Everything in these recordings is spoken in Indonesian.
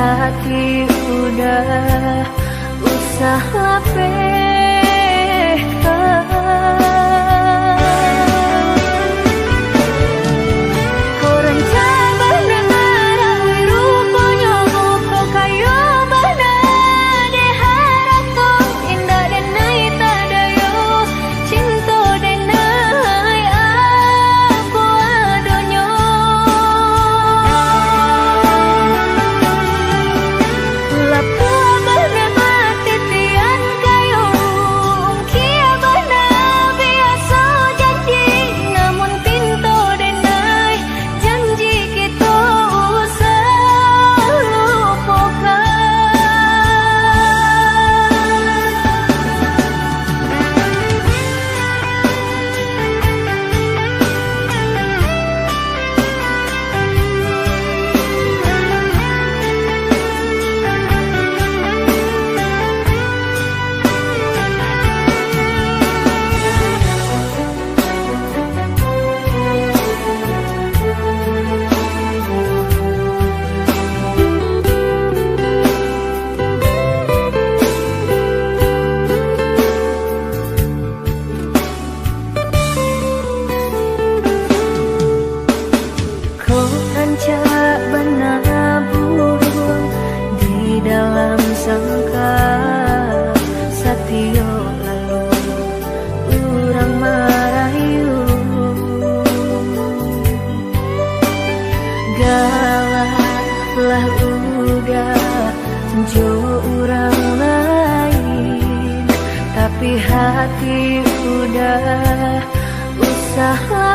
hati udah usaha menabur di dalam sangka satio lalu urang marayu galaklah udah jo urang lain tapi hati udah usaha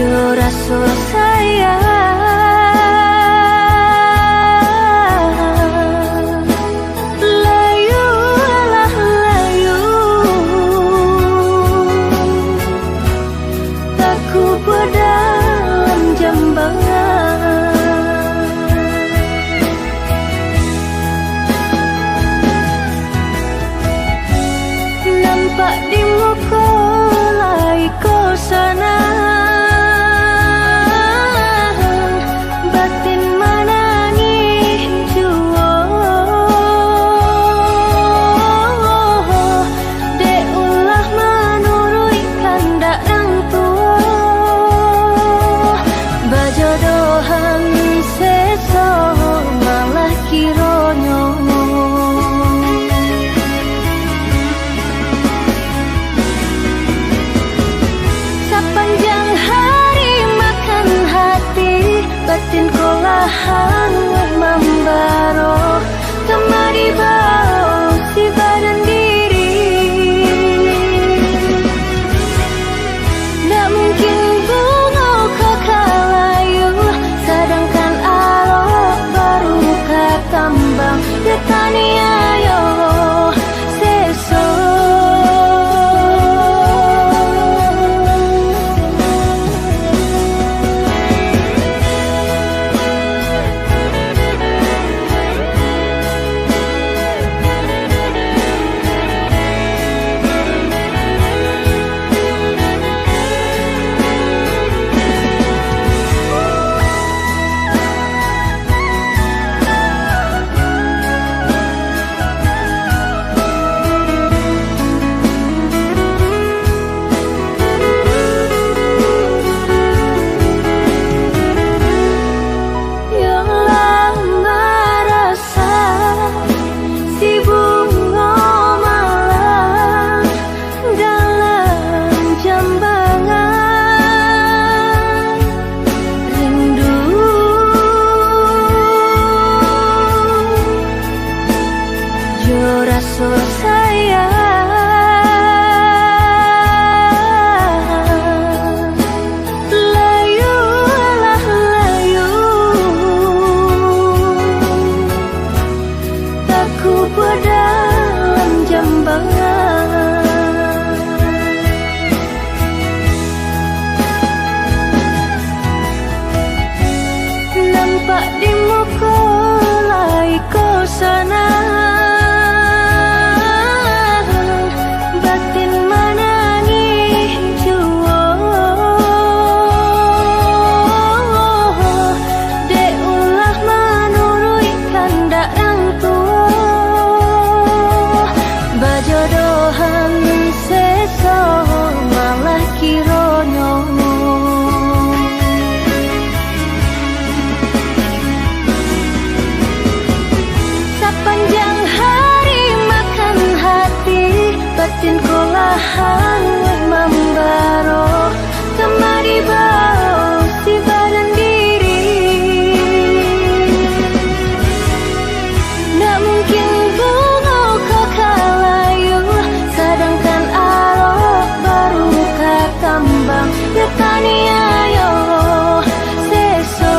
Jo rasul sayang, layu lah layu, aku dalam jambangan. Nampak di muka lai kau sana, batin menangis jua. Dek ulah menurut kandak orang tua, bajodohan seso malah kironyo. Sepanjang hari makan hati, batin kolahan membaro, kemari bau si badan diri. Tak mungkin bunga kau kalayu, sedangkan arok baru katambang. Getani ayo seso. Jo rasul sayang, layu lah layu, aku dalam jambangan. Nampak di muka lai kau sana, batin menangis jua. Dek ulah menurut kandak orang tua, bajodohan seso malah kironyo. Sepanjang hari makan hati, batin kolahan membaro, kemari bau si badan diri. Tak mungkin bunga kau kalayu, sedangkan arok baru katambang. Getani ayo seso.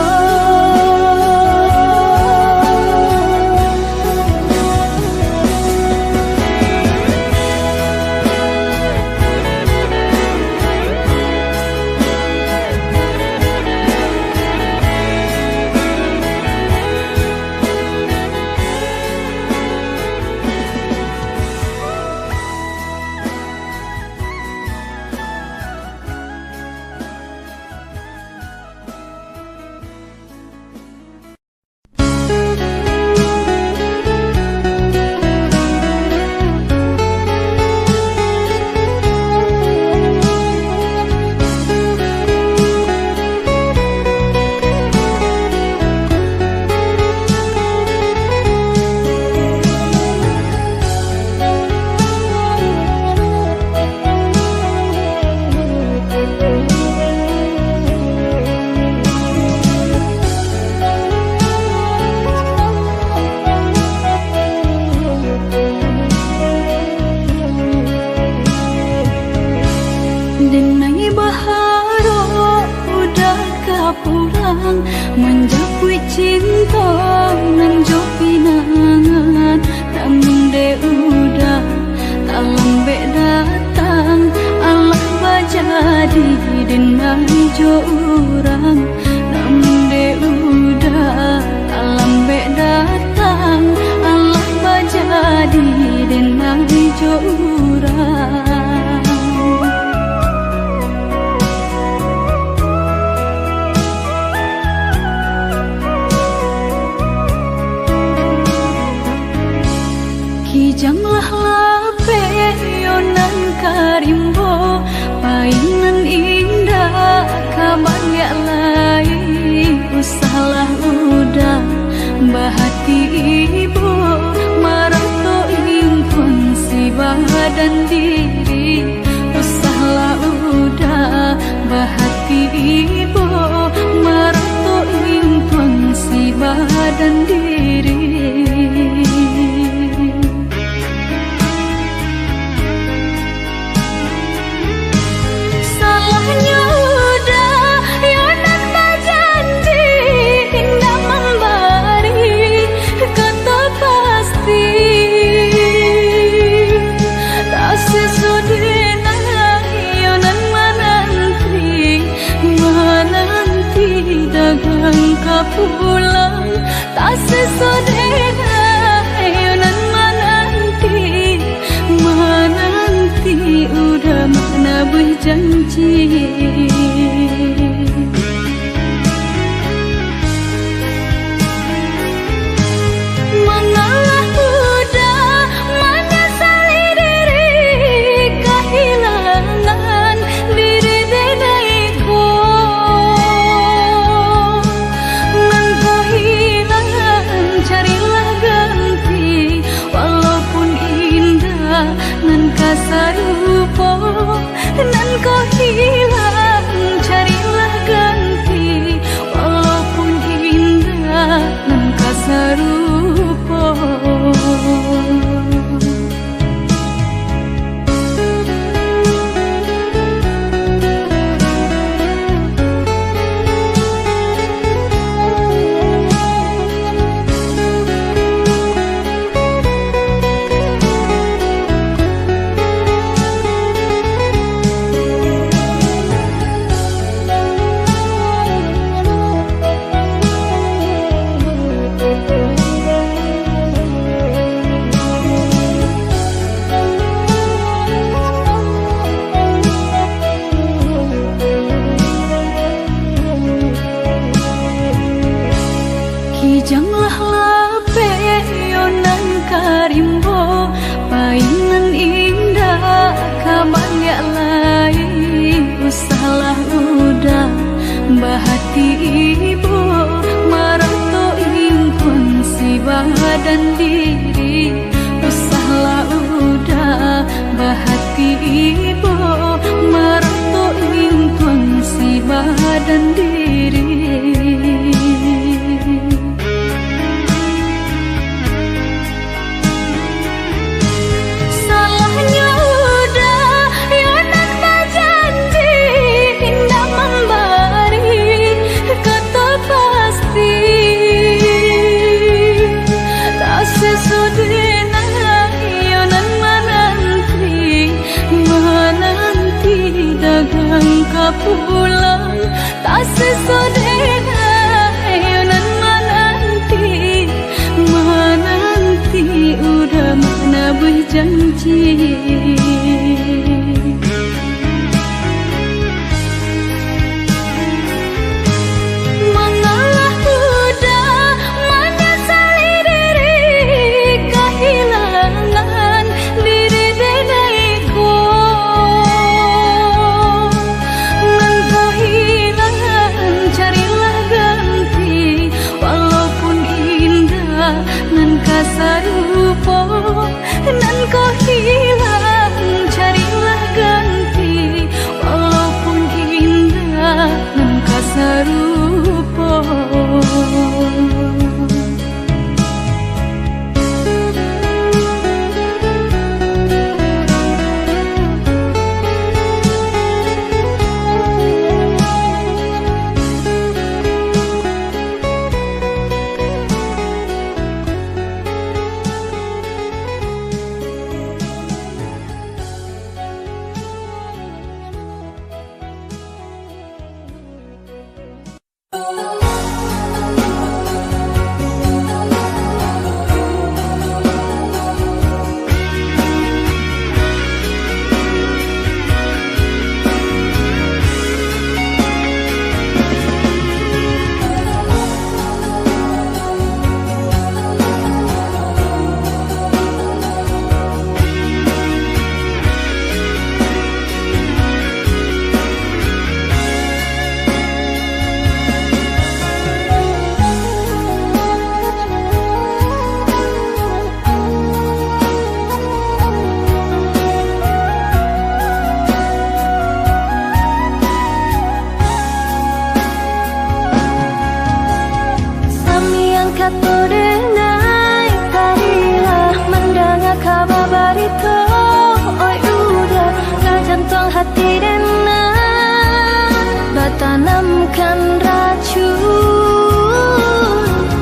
jo urang namun de udah alam be datang Allah bajadi denang jo urang kijanglah lape yonan karimbo painan indah kaban ya lain usahalah udah bahati ibu marato impun si badan diri usahalah udah bahati ibu marato impun si badan diri pulang tak sesodena ayonan menanti udah mana berjanji mengalah udah menyesali diri kehilangan diri denaiku nan kasarupo nan kau hilang carilah ganti walaupun indah nan kasarupo kijanglah lape yonan karimbo painan indah kaban ya lain usahalah udah bahati ibu marato impun si badan diri usahalah udah bahati ibu marato impun si badan diri pulang tak sesodena ayonan menanti udah mana berjanji mengalah udah menyesali diri kehilangan diri denaiku nan kasarupo nan kau hilang carilah ganti walaupun indah nan kasarupo tanamkan racun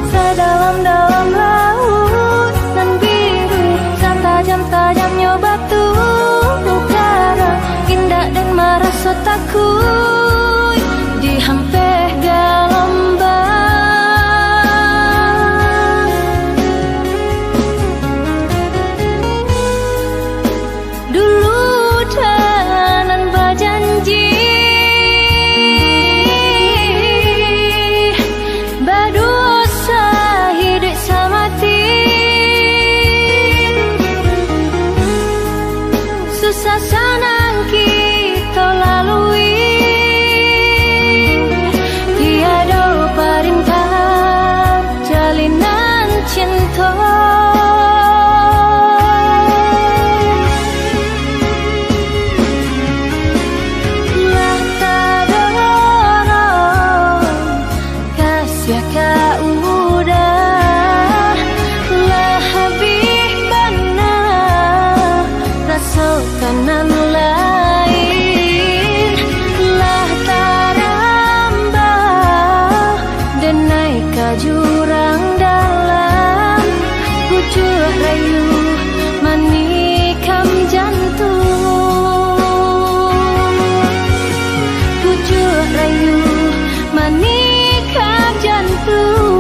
sedalam-dalam laut nan biru, setajam-tajamnya batu utara, indah dan merasa takut dihampir gelombang. Dulu tanan berjanji berdosa hidup semati, susah senang kita lalui, tiada perintah jalinan cinta. Lah tak ada kasih kau udah, lah habis benar rasa kanan lain, lah tarambah dan naik ke jurang dalam, pucuk rayu menikam jantung, pucuk rayu menikam jantung.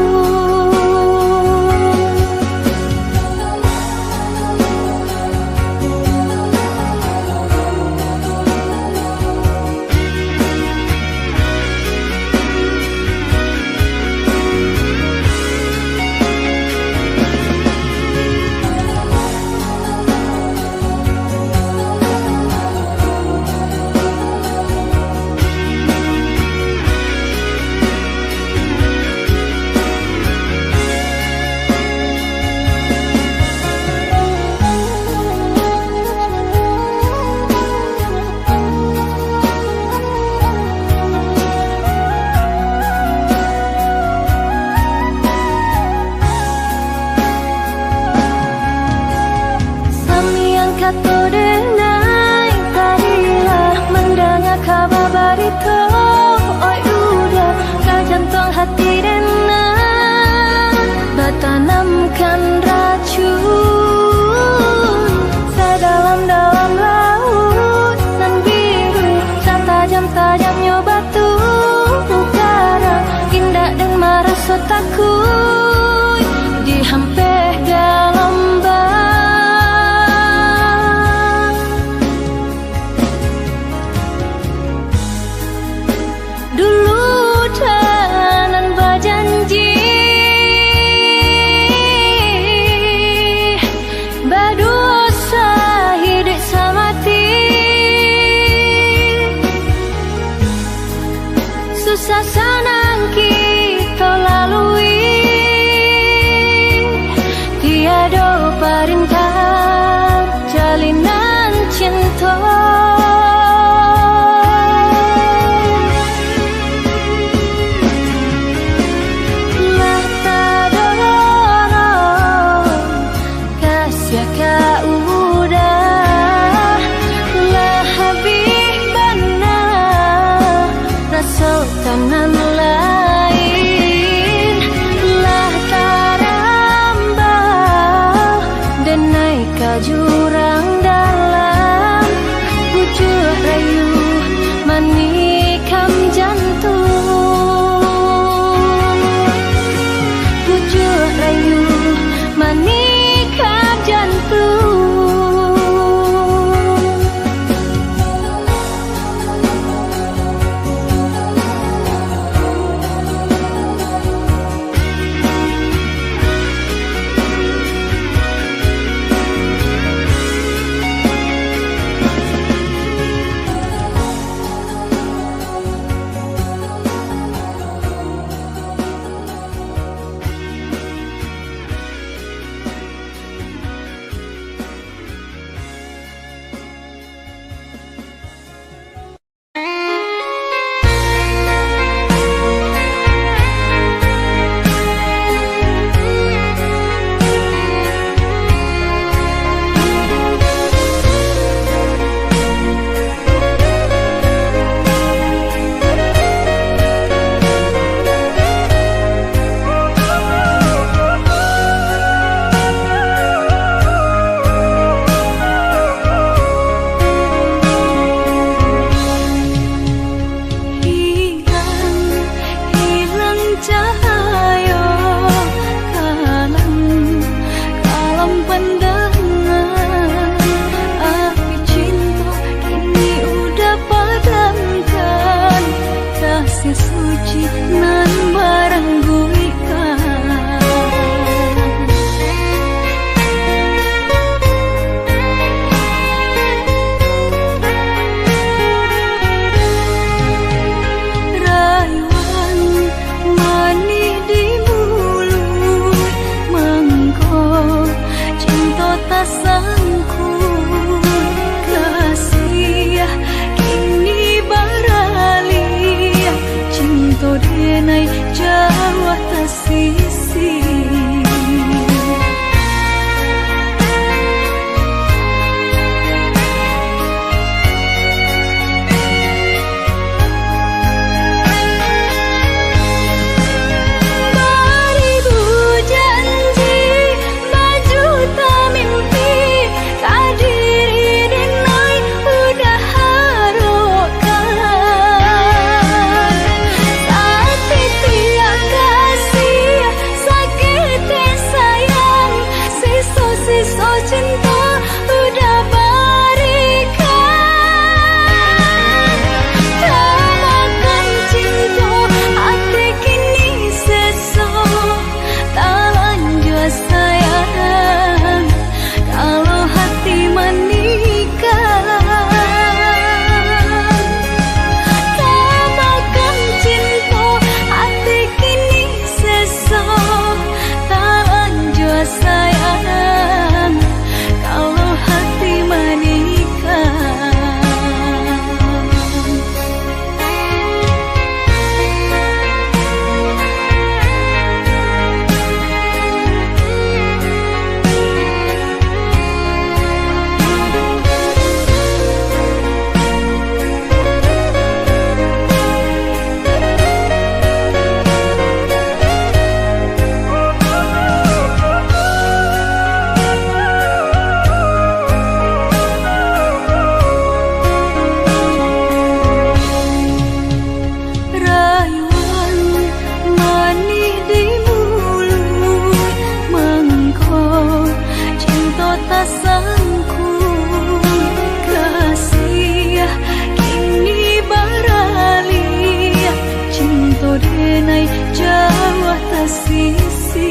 Kata denai tadilah mendengar kabar berita, oi udah ke jantung hati denai bertanamkan racun sedalam-dalam laut nan biru, setajam-tajamnya batu utara, indah dan merasa takut dihampir gelombang. Dulu tanan berjanji berdosa hidup semati, susah senang kita lalui, tiada perintah jalinan cinta. Kanan lain, lah tarambah dan naik ke jurang dalam, pucuk rayu menikam jantung, pucuk rayu menikam jantung. denai jauh tak sisi. Denai jauh tak sisi.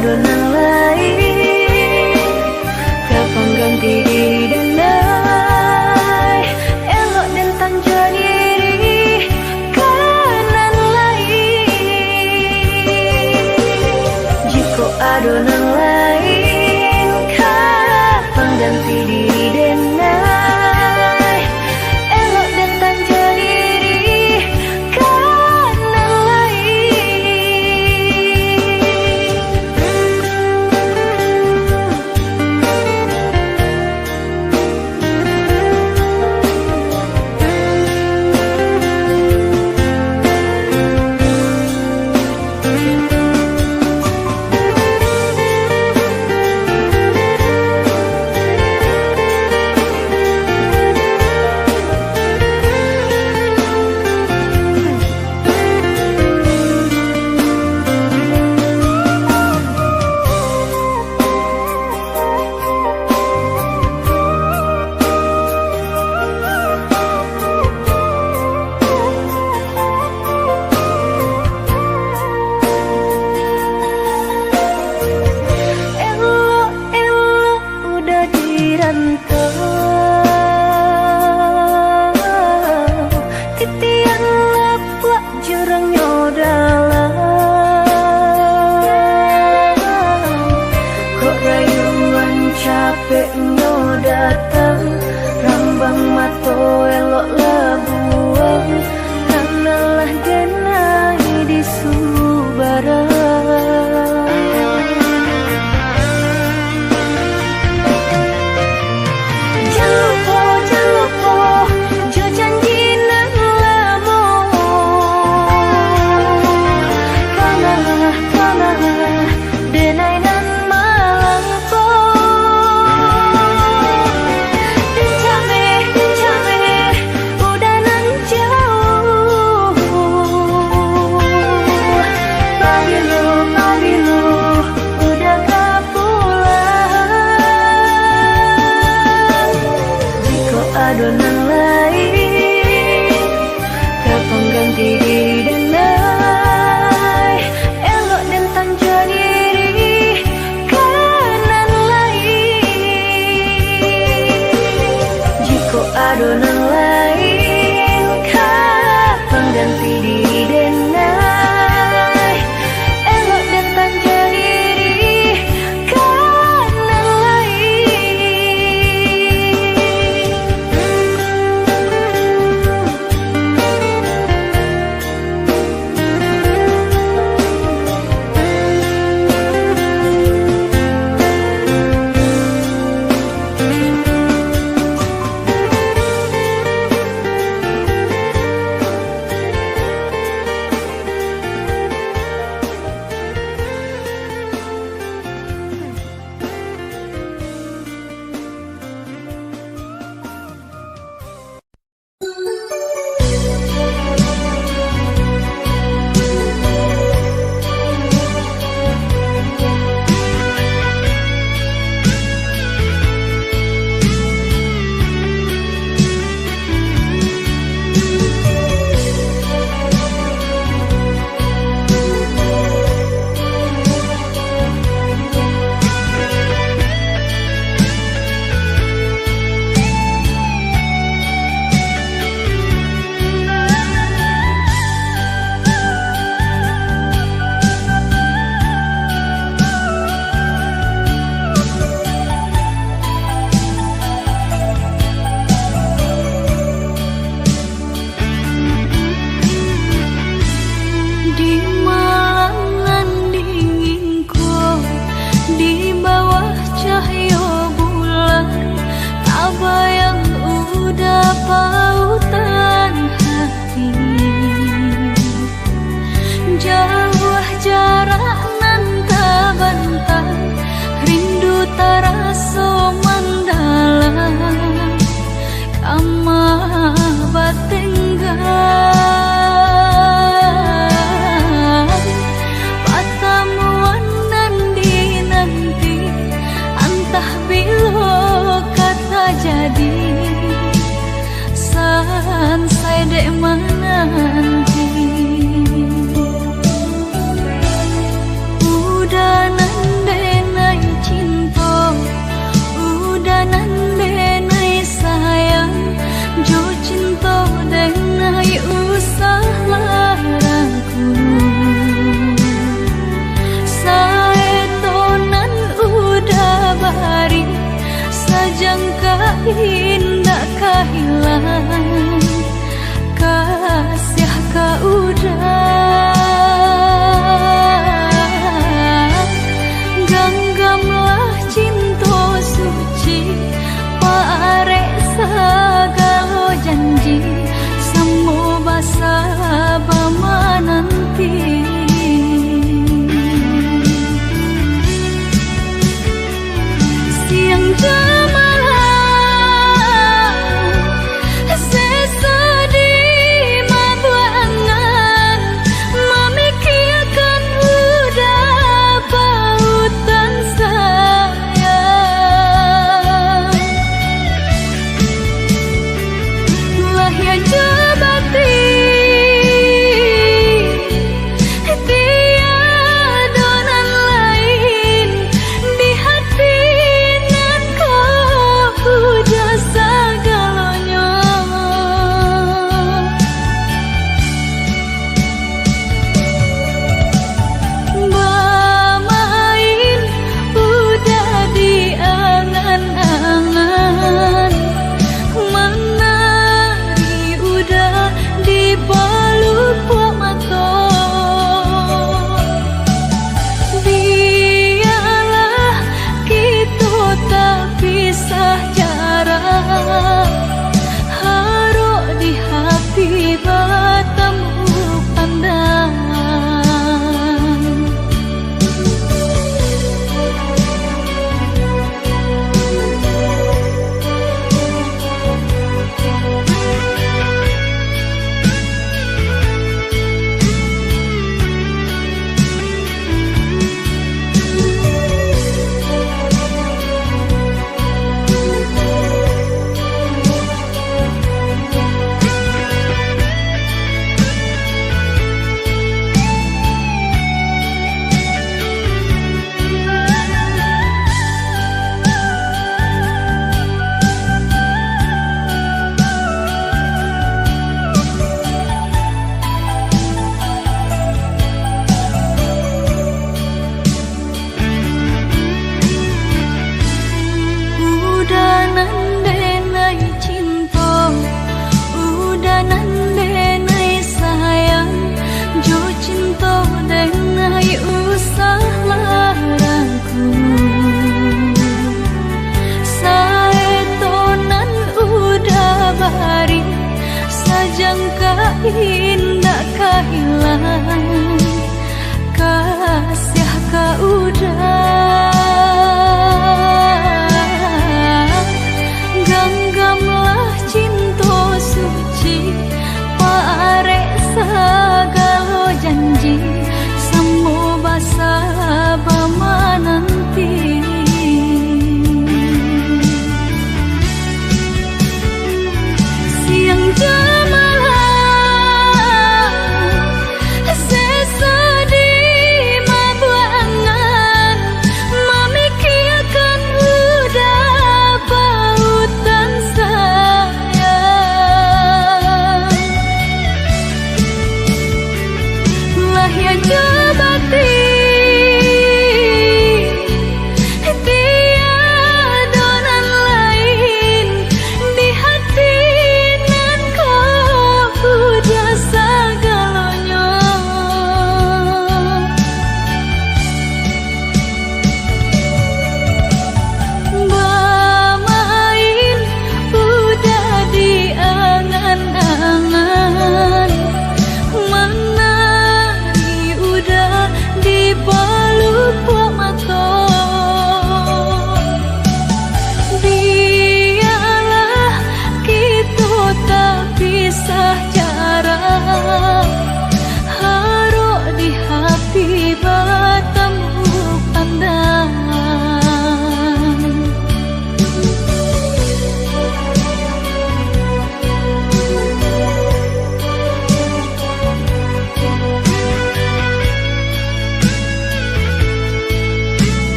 adonan lain, kapan ganti diri denai, elok dan tanja diri kanan lain. Jika adonan lain, kapan ganti diri denai, elok dan tanja diri kanan lain. Titian leplak jurangnya dalam, kok rayuan capeknya datang, rambang mato elok labuang, kanalah denai di subarang. Jauh indah kehilangan kasih kau udah genggamlah cinta suci parek segala janji semua basa bama nanti siang jamalah sesedih mabuangan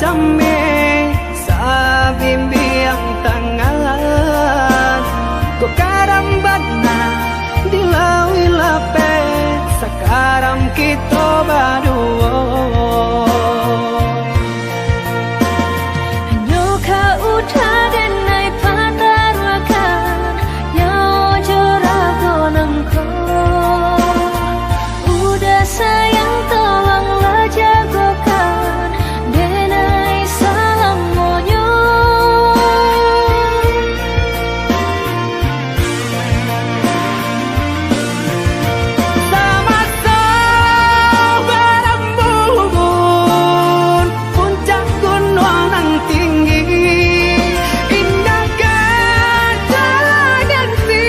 jame sa bimbiang tangan ko karambat na dilawi lape sakaram kito baduo Hanyo ka udah dan nai patarwakan Yao jorago nangko Udah sayang tolonglah jagokan Denai salam monyo Sama-sama berembun puncak gunung nan tinggi indah gejala ganti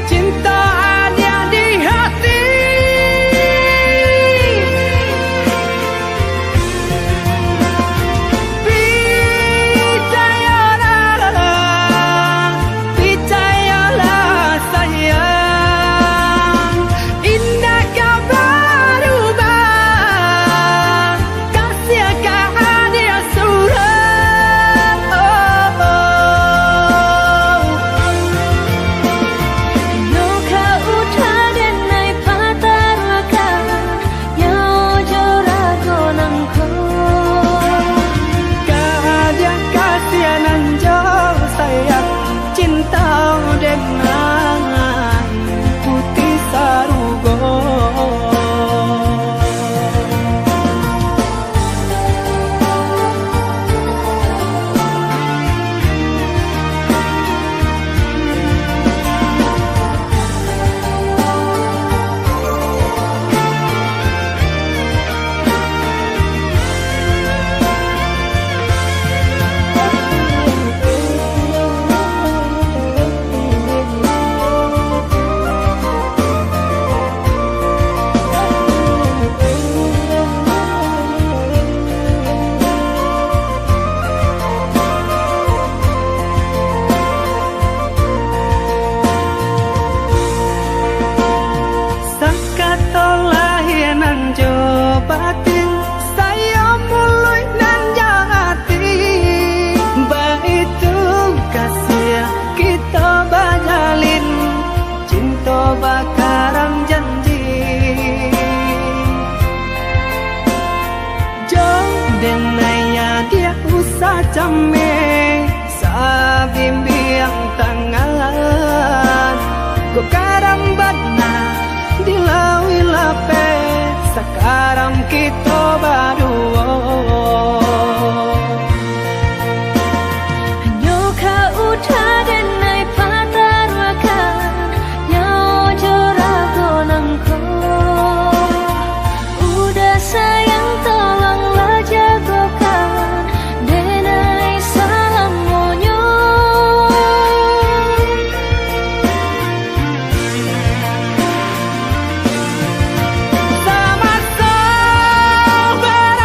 cinta ada di hati percayalah sayang indah kau berubah kasih kehadir surat Hanyo ka udah dan nai patarwakan Yao jorago nangko kehadir kasihanan jauh sayang cinta dengan putih sarugo Sakatolah nan jo batin saya mulai nan jati baitu kasih kita bajalin cinta bakaran janji jauh denaya dia usah jame sa bimbiang tangan ko karambat na dilawi lape sakaram kito baduo Hanyo ka udah dan nai patarwakan Yao jorago nangko Udah sayang tolonglah jagokan Denai salam monyo sama-sama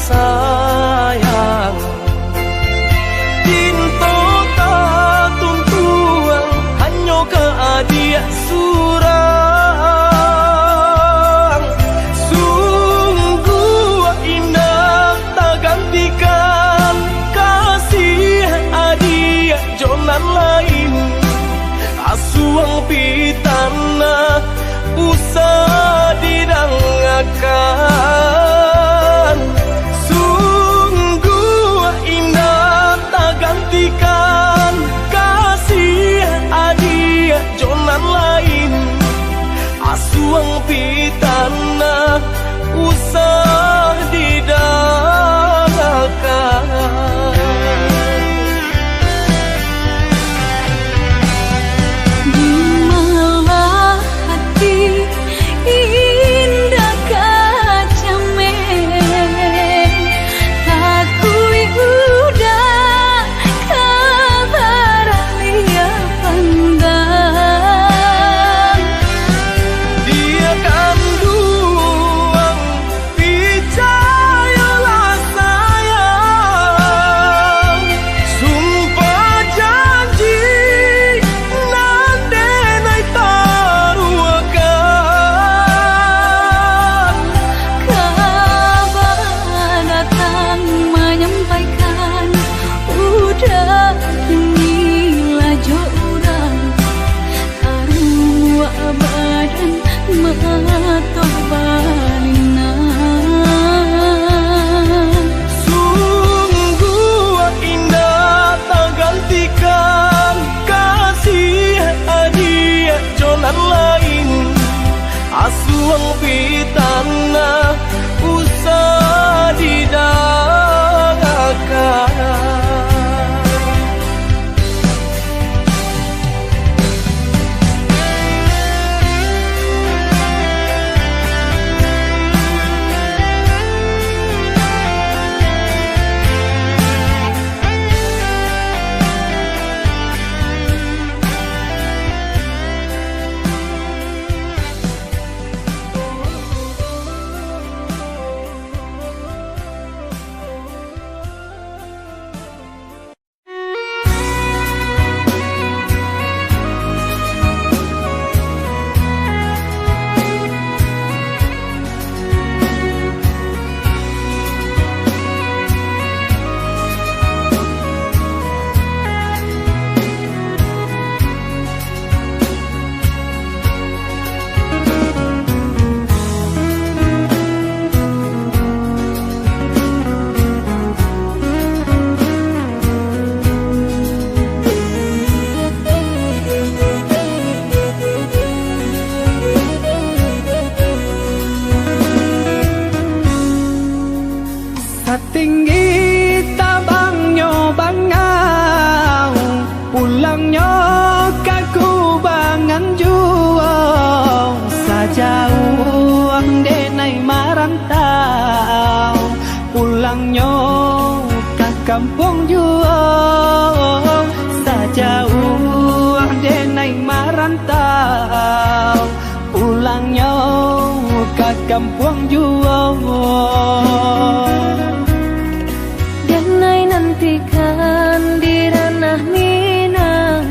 sayang. Cinta tak tuntuan hanya ke adik surang. Sungguh indah tak gantikan kasih adik jonan lain. Asuang pitana usah didangakan. Sungguh indah tak gantikan kasih adik jonan lain. Asuang pitana usah didangakan. Asuang pitana usah didangakan. Tinggi tabangnya bangau, pulangnya kaku bangan jual. Sajauh denai marantau, pulangnya ke kampung jual. Sajauh denai marantau, pulangnya ke kampung jual. Nantikan di ranah Minang,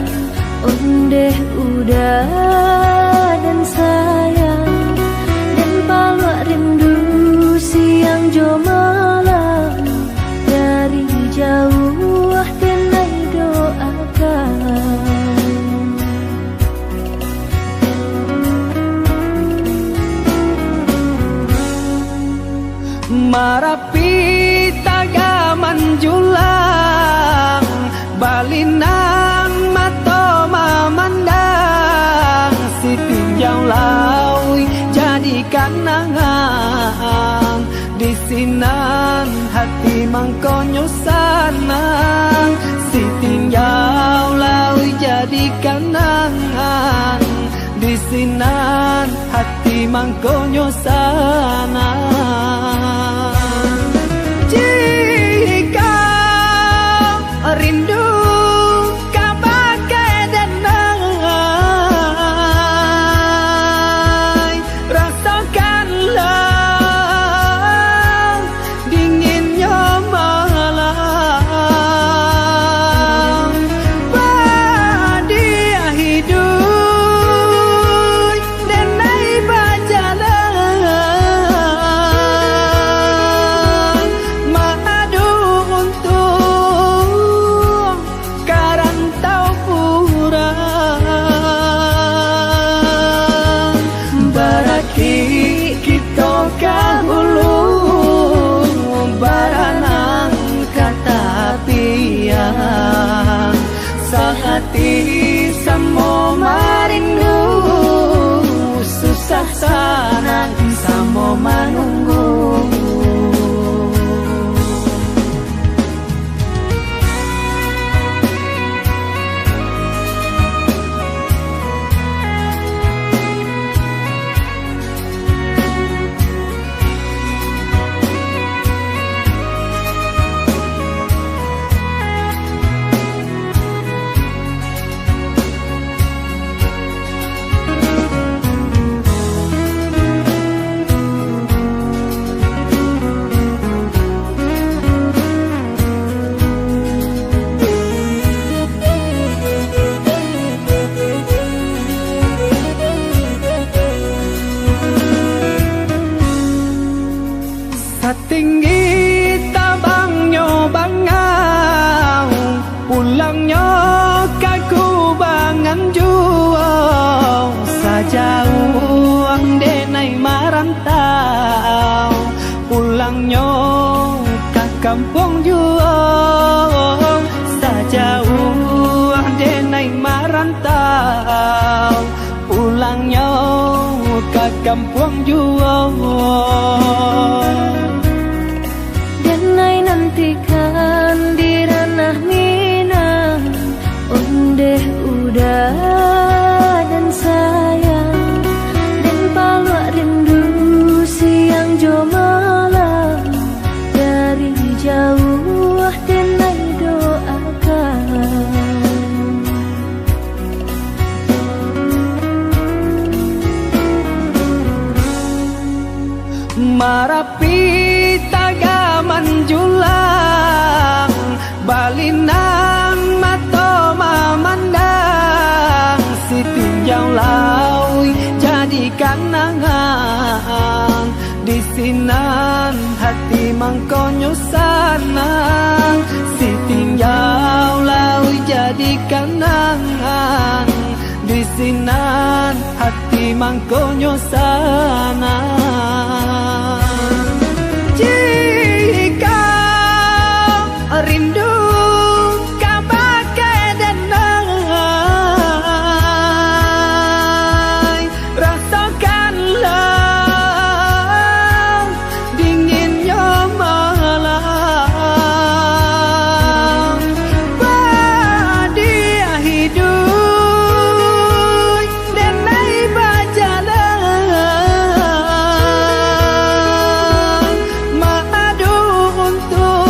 ondeh udah dan sayang, dan palak rindu siang jo malam. Dari jauh tenai doakan. Marapi manjulang balinan mato memandang si tinjau laui jadi kanangan di sinan hati mangkonyo sanang si tinjau laui jadi kanangan di sinan hati mangkonyo sanang. Rindu kabagai denai, rasakanlah dingin samo marindu, susah sanang samo manunggu. Tinggi tabangnya bangau, pulangnya kaku bangan jual, sajauh denai marantau, pulangnya ke kampung jual, sajauh denai marantau, pulangnya ke kampung jual. Nantikan di ranah Minang, ondeh udah dan sayang, dan palak rindu siang jo malam, dari jauh denai doakan. Marapi manjulang balinan mato mamandang, si tinjau laui jadi kanangan, di sinan hati mangkonyo sanang, si tinjau laui jadi kanangan, di sinan hati mangkonyo sanang. Rindu kabakai denai, rasakanlah dinginnya malam, badia hidup denai bajalan, madu untuk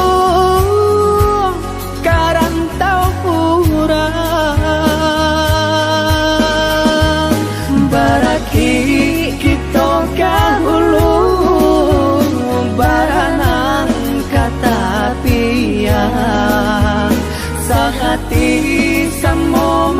hati samo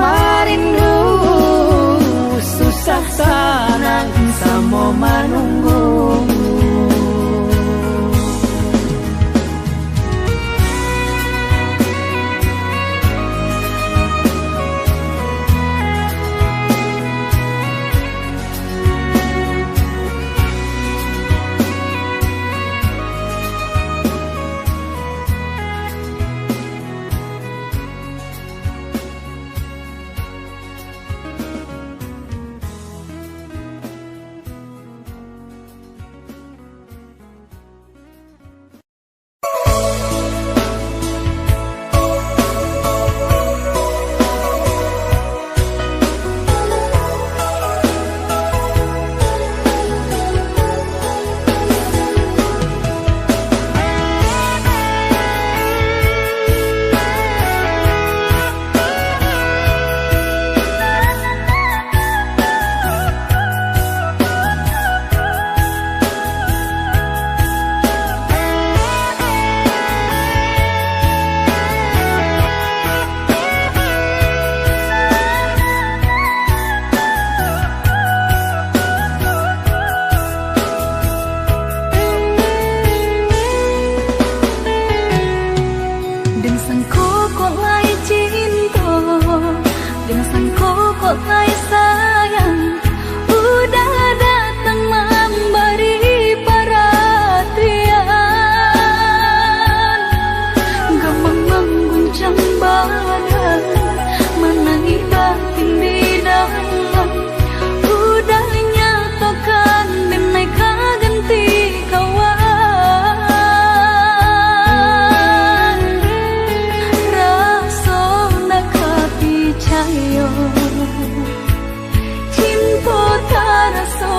Cinta taraso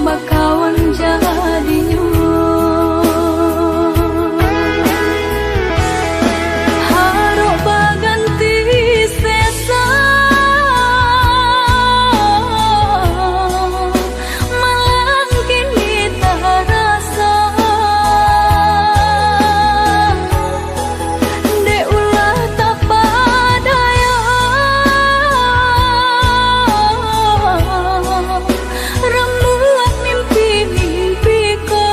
bakawan jadinya. Harap baganti sesa malang kini tarasa de ulah tak padaya rembulan mimpi-mimpiku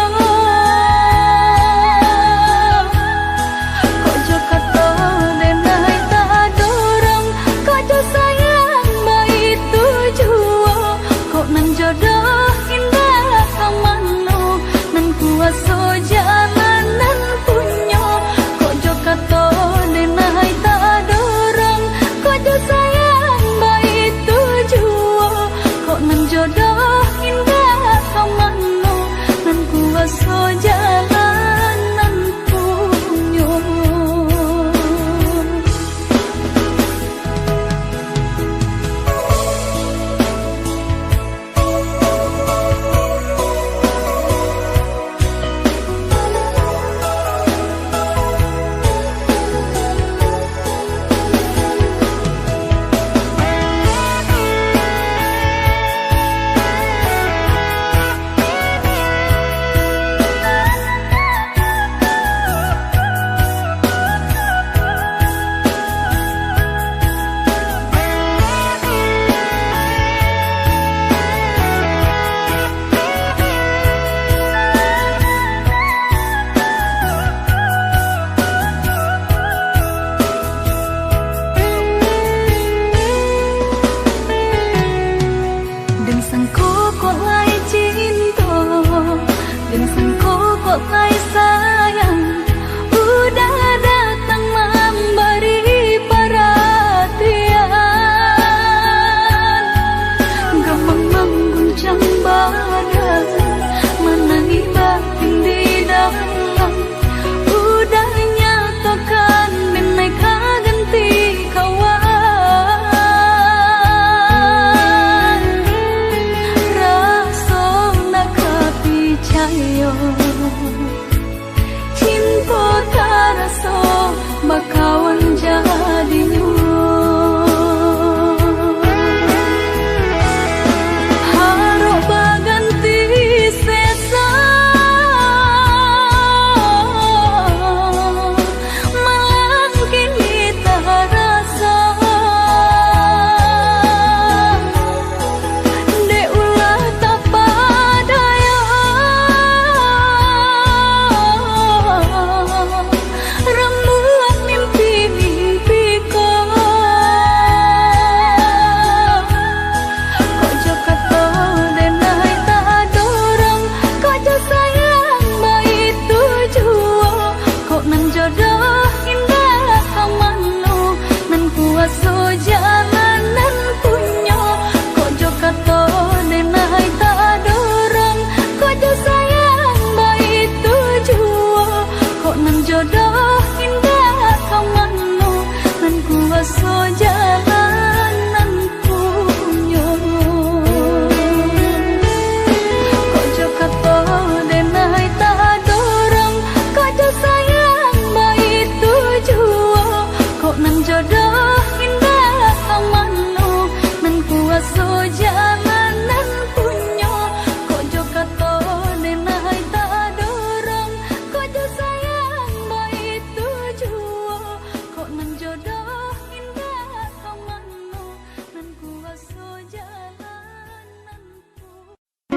kok jo kata denai tak dorong kok jo sayang baik tujuo kok nan jodoh indah kamano nan kuaso jalanan punyo kok jo kata denai tak dorong kok jo sayang baik tujuo kok nan jodoh indah kamano nan kuaso jalanan punyo. Dan sangku kok lai cinta, dan sangku kok lai sayang, udah datang memberi perhatian, gampang mengguncang badan, menangi batin di dalam, udah nyatakan bineka ganti kawan. Cinta taraso bakawan jadinya. Harap baganti sesa malang kini tarasa de ulah tak padaya rembulan mimpi-mimpiku kok jo kata denai tak dorong kok jo sayang baik tujuo kok nan jodoh indah kamano nan kuaso jalanan punyo kok jo kata denai tak dorong kok jo sayang baik tujuo kok nan jodoh indah kamano nan kuaso jalanan punyo kok jo kata denai tak dorong kok jo sayang baik tujuo kok nan jodoh indah kamano nan kuaso jalanan punyo kok jo kata denai tak dorong kok jo sayang baik tujuo kok nan jodoh indah kamano nan kuaso jalanan punyo.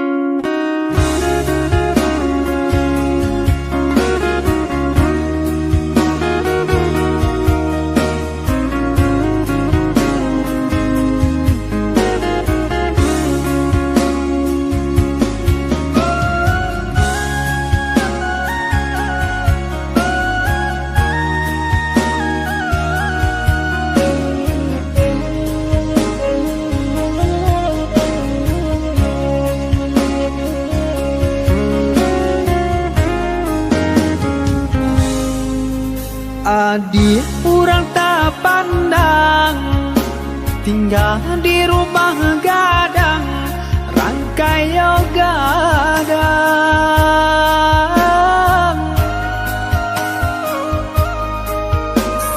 tinggal di rumah gadang, rangkai gadang.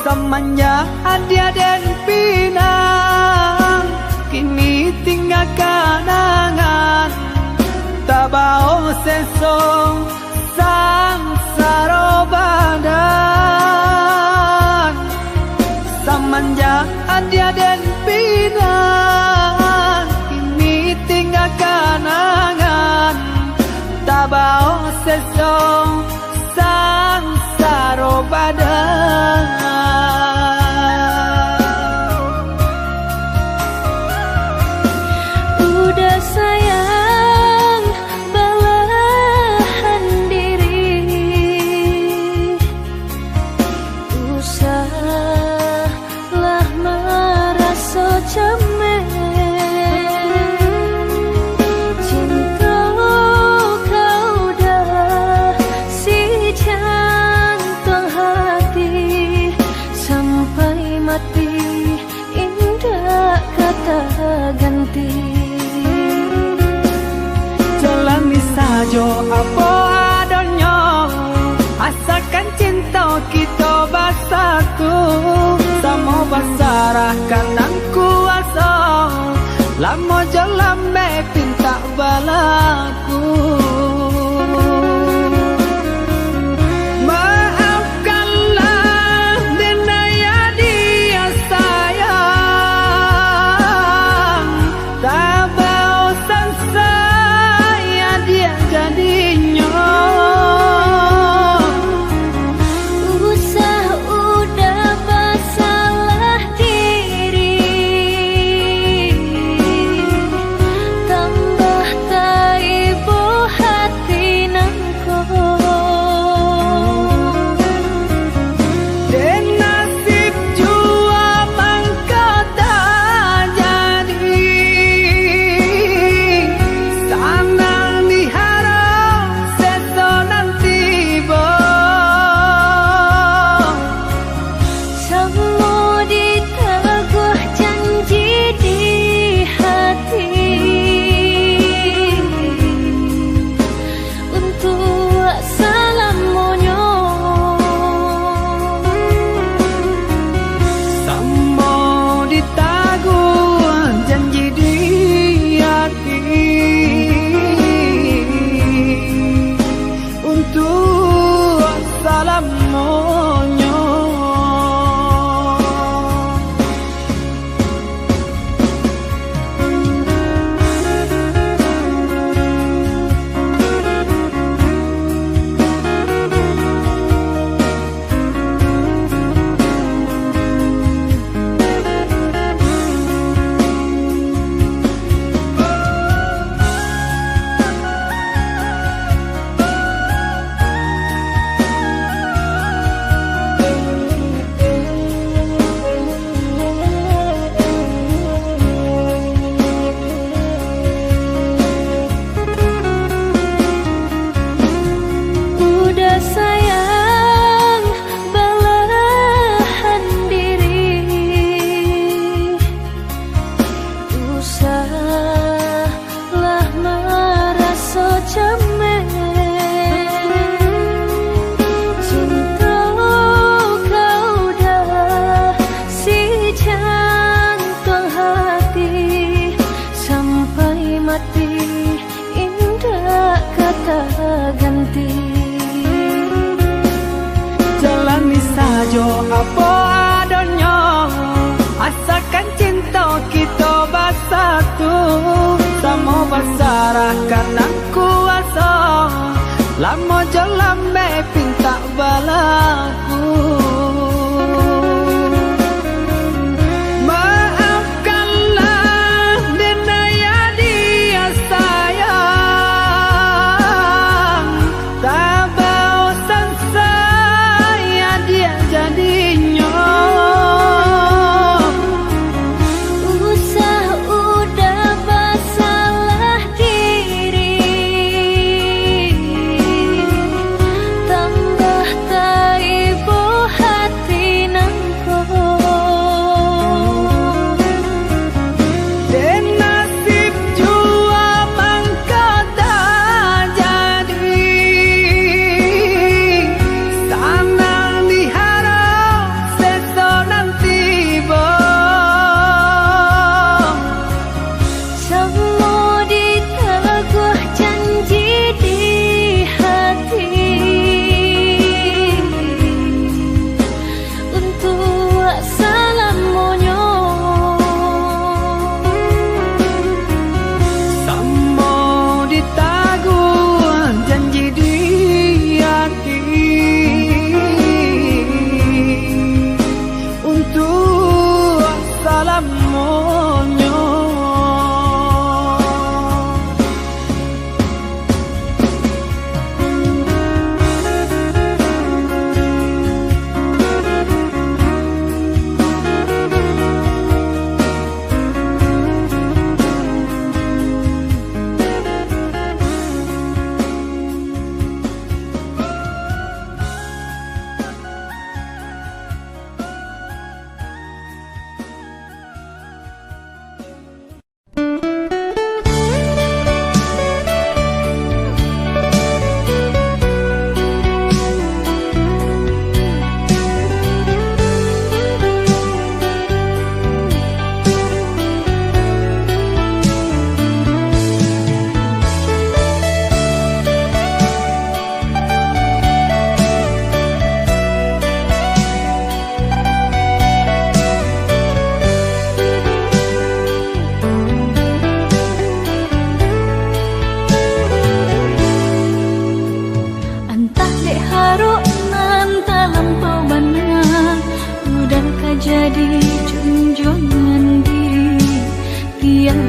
Semenjak dia dan pinang, kini tinggal kenangan, tak bau sesong sang saro badan. Semenjak dia dan pinang, kini tinggal kenangan, tak bau sesong sang saro badan. Udah sayang, belahan diri, usahlah merasa cemen. Cinta kau dah si jantung hati, sampai mati indah kata ganti. Jalani saja apa adanya, asalkan cinta kita bersatu. Sama basarahkan dan kuasa, lama jalan pinta balaku. Maafkanlah denaya dia sayang, tak bosan saya dia jadinya. Usah udah bersalah diri, tambah taibu hati nangko. Dan nasib jua mangkau tak jadi, sanang diharap sesonan tiba. Semua diteguh janji di hati, untuk salamonyo. Sama ditaguh janji di hati, untuk salam monyo. Udah sayang, belahan diri, usahlah merasa cemen. Cinta kau dah si jantung hati, sampai mati indah kata ganti. Jalani saja apa adanya, asalkan cinta kita bersatu. Sama basarahkan dan kuasa, lama jalan pinta balaku. Maafkanlah denaya dia sayang, tak bosan saya dia jadinya.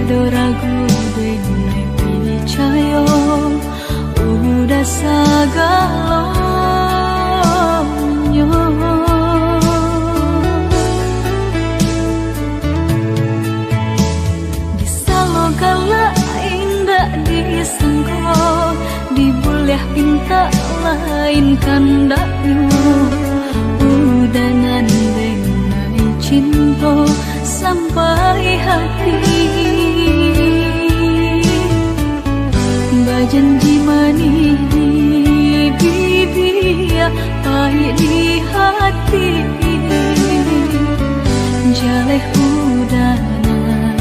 do ragu denai percaya udah sagalonyo. Bisa lo gala indah disengko dibuleh pinta lain kandak udah nandeng cinta sampai hati. Bajanji manis di bibir pahit di hati. Jaleh udanan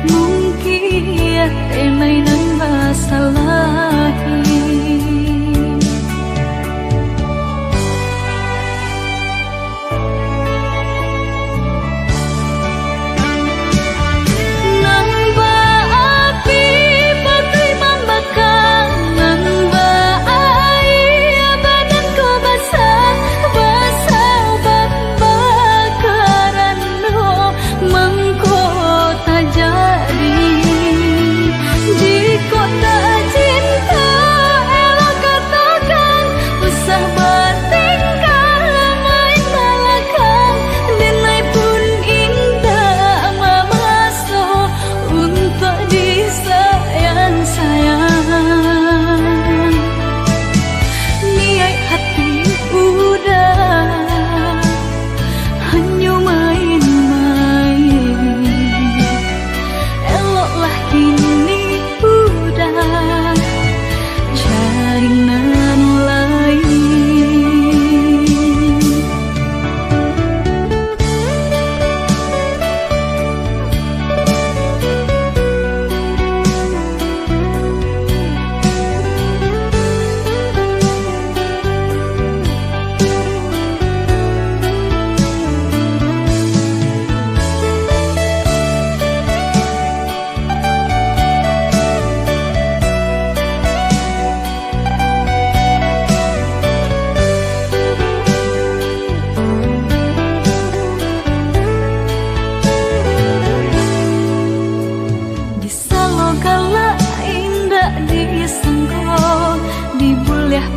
mungkin mainan basalahi.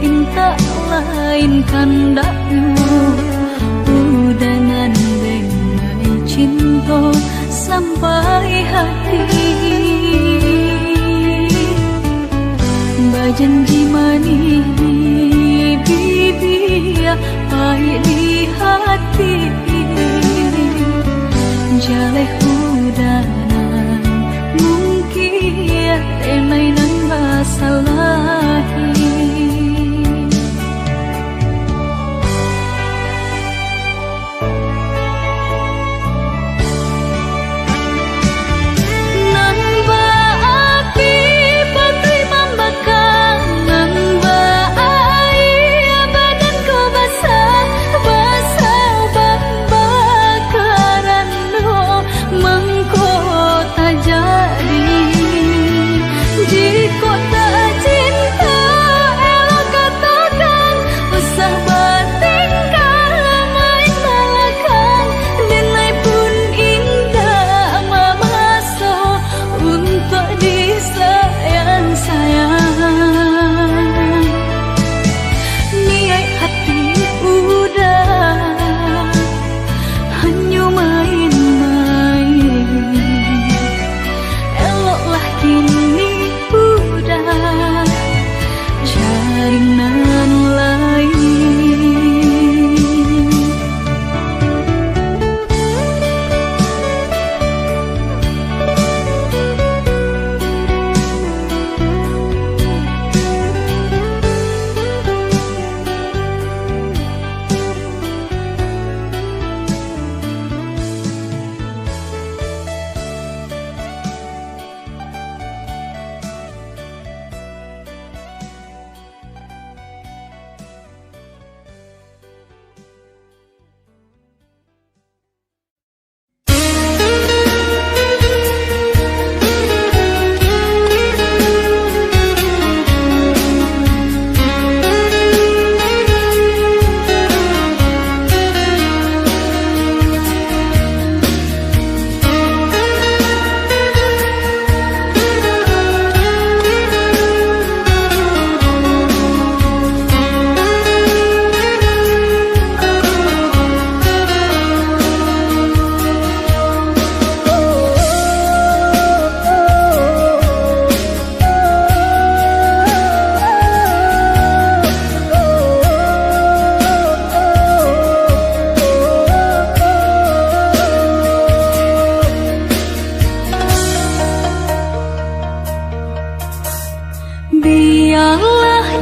Pinta lain kandak udah nandeng cinta sampai hati. Bajanji manis di bibir pahit di hati. Jaleh udanan mungkin mainan basalahi. Mengko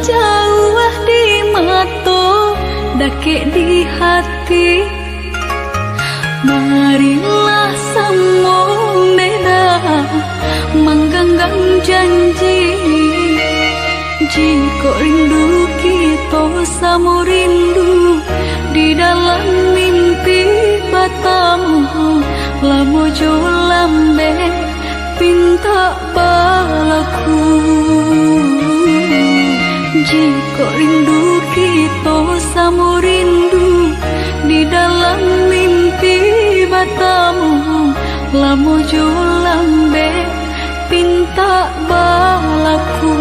jauh di mata, dakik di hati. Marilah semua beda, menggenggam janji. Jika rindu kita sama rindu di dalam mimpi batamu, lamo jo lambe pinta balaku. Jika rindu kita sama rindu di dalam mimpi batamu, lamo jo lambe pinta balaku.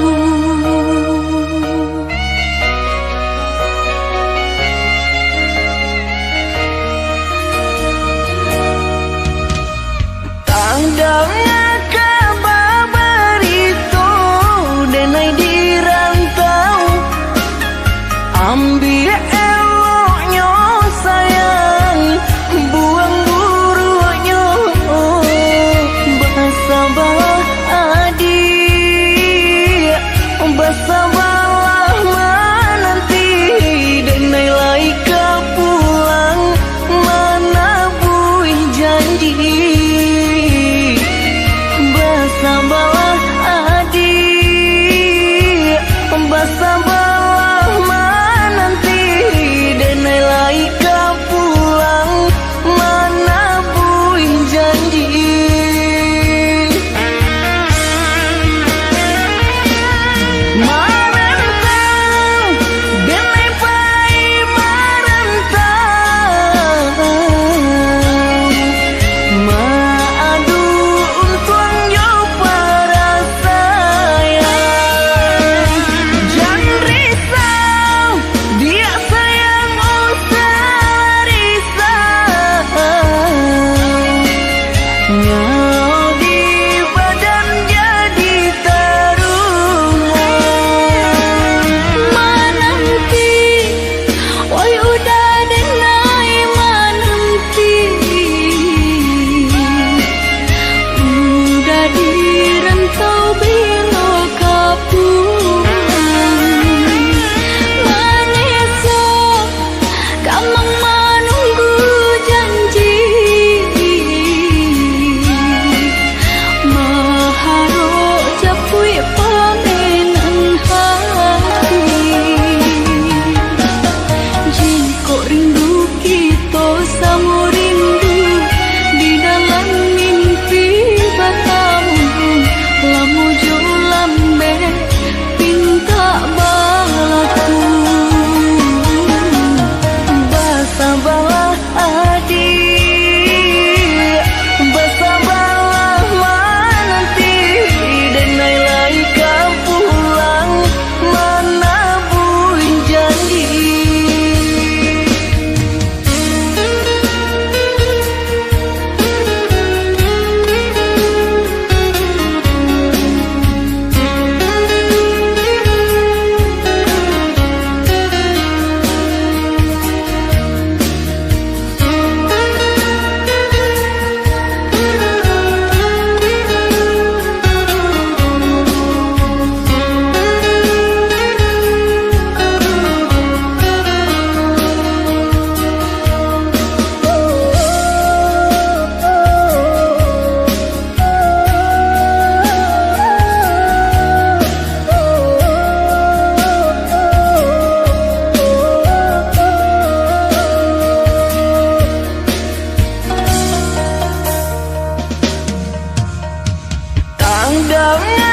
Tandangnya kabar berito denai di rantau, ambil eloknya sayang, buang buruknya. Bersabarlah adik, bersabarlah menanti, denai laika pulang mana buih janji. Bersabarlah adik, bersabarlah menanti, denai laika pulang mana buih janji. Marantau, denai pai marantau, maadu untuang yo para sayang. Jangan risau, dia sayang usah risau. Nyau di badan jadi taruhan. Menanti, oi udah denai menanti. Udah di rantau bila kapulang. Maneso, kamang menunggu janji. Maharo japui pamenan hati. Jika rindu kita sama rindu di dalam mimpi batamu, lamo jo lambe pinta balaku. Bersabarlah adik, bersabarlah menanti, denai laika pulang mana buih janji. Tandangnya